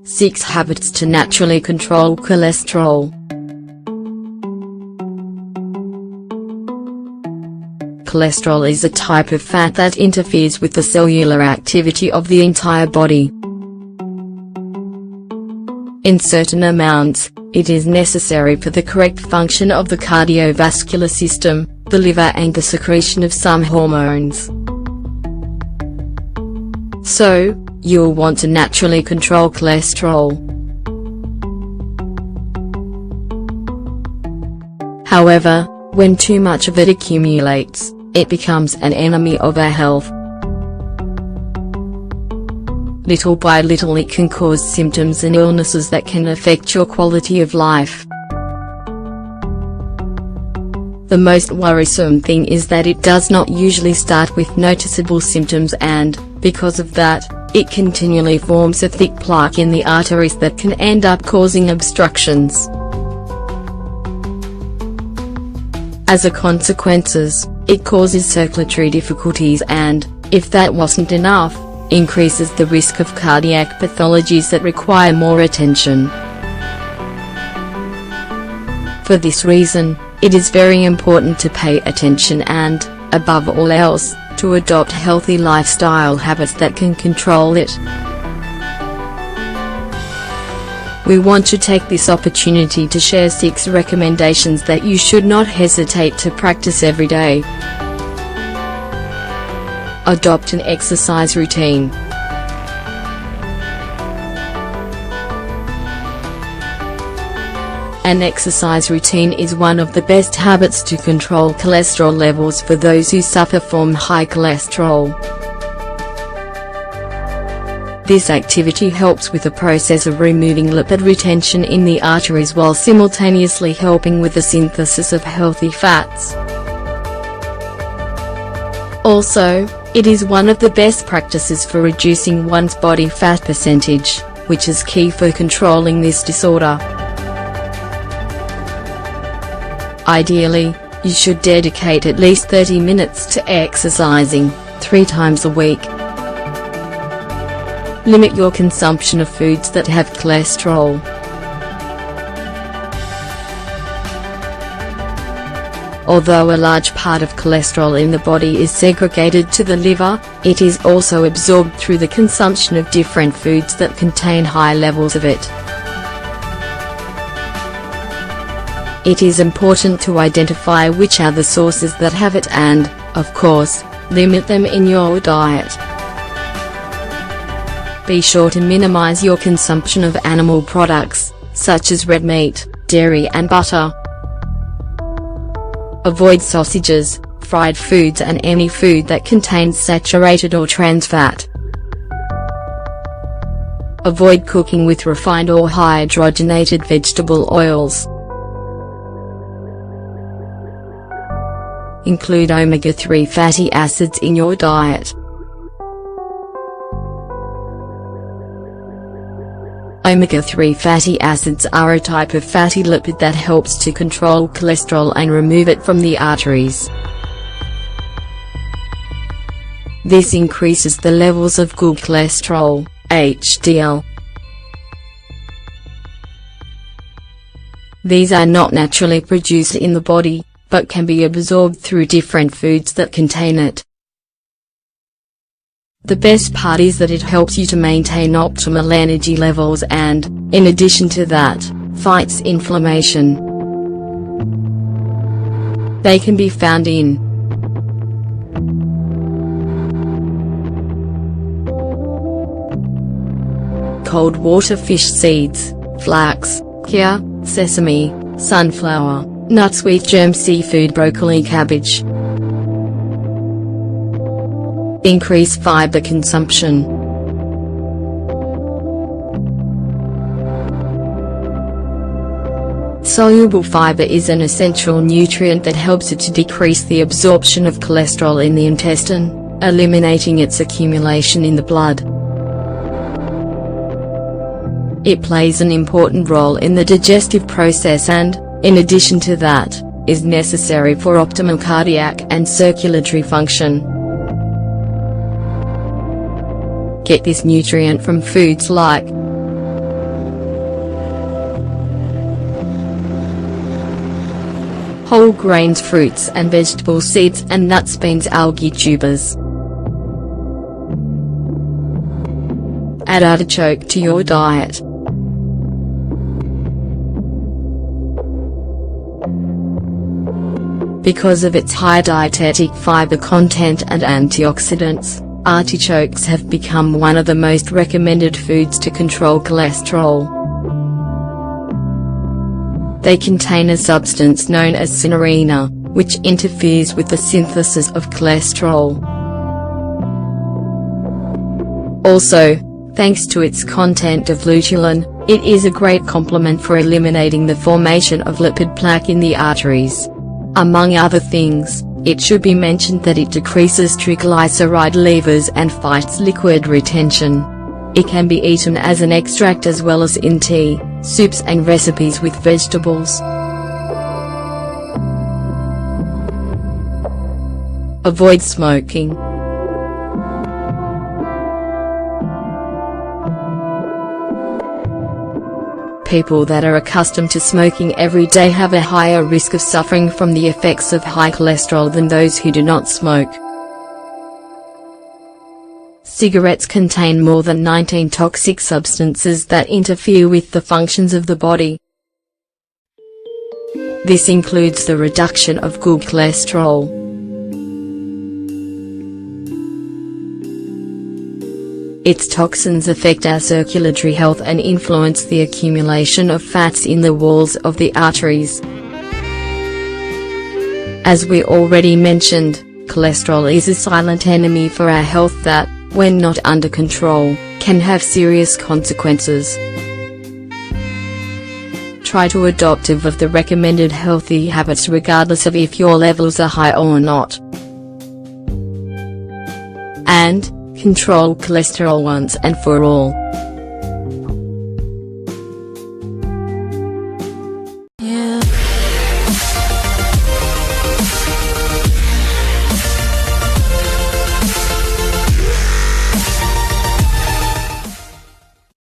6 Habits to naturally control cholesterol. Cholesterol is a type of fat that interferes with the cellular activity of the entire body. In certain amounts, it is necessary for the correct function of the cardiovascular system, the liver and the secretion of some hormones. So, you'll want to naturally control cholesterol. However, when too much of it accumulates, it becomes an enemy of our health. Little by little it can cause symptoms and illnesses that can affect your quality of life. The most worrisome thing is that it does not usually start with noticeable symptoms and, because of that, it continually forms a thick plaque in the arteries that can end up causing obstructions. As a consequence, it causes circulatory difficulties and, if that wasn't enough, increases the risk of cardiac pathologies that require more attention. For this reason, it is very important to pay attention and, above all else, to adopt healthy lifestyle habits that can control it. We want to take this opportunity to share 6 recommendations that you should not hesitate to practice every day. Adopt an exercise routine. An exercise routine is one of the best habits to control cholesterol levels for those who suffer from high cholesterol. This activity helps with the process of removing lipid retention in the arteries while simultaneously helping with the synthesis of healthy fats. Also, it is one of the best practices for reducing one's body fat percentage, which is key for controlling this disorder. Ideally, you should dedicate at least 30 minutes to exercising, 3 times a week. Limit your consumption of foods that have cholesterol. Although a large part of cholesterol in the body is segregated to the liver, it is also absorbed through the consumption of different foods that contain high levels of it. It is important to identify which are the sources that have it and, of course, limit them in your diet. Be sure to minimize your consumption of animal products, such as red meat, dairy and butter. Avoid sausages, fried foods and any food that contains saturated or trans fat. Avoid cooking with refined or hydrogenated vegetable oils. Include omega-3 fatty acids in your diet. Omega-3 fatty acids are a type of fatty lipid that helps to control cholesterol and remove it from the arteries. This increases the levels of good cholesterol, HDL. These are not naturally produced in the body, but can be absorbed through different foods that contain it. The best part is that it helps you to maintain optimal energy levels and, in addition to that, fights inflammation. They can be found in cold water fish seeds, flax, chia, sesame, sunflower, nuts, wheat germ, seafood, broccoli, cabbage. Increase fiber consumption. Soluble fiber is an essential nutrient that helps it to decrease the absorption of cholesterol in the intestine, eliminating its accumulation in the blood. It plays an important role in the digestive process and, in addition to that, is necessary for optimal cardiac and circulatory function. Get this nutrient from foods like whole grains, fruits and vegetables, seeds and nuts, beans, algae, tubers. Add artichoke to your diet. Because of its high dietetic fiber content and antioxidants, artichokes have become one of the most recommended foods to control cholesterol. They contain a substance known as cynorrhea, which interferes with the synthesis of cholesterol. Also, thanks to its content of luteolin, it is a great complement for eliminating the formation of lipid plaque in the arteries. Among other things, it should be mentioned that it decreases triglyceride levels and fights liquid retention. It can be eaten as an extract as well as in tea, soups and recipes with vegetables. Avoid smoking. People that are accustomed to smoking every day have a higher risk of suffering from the effects of high cholesterol than those who do not smoke. Cigarettes contain more than 19 toxic substances that interfere with the functions of the body. This includes the reduction of good cholesterol. Its toxins affect our circulatory health and influence the accumulation of fats in the walls of the arteries. As we already mentioned, cholesterol is a silent enemy for our health that, when not under control, can have serious consequences. Try to adopt of the recommended healthy habits regardless of if your levels are high or not. And control cholesterol once and for all.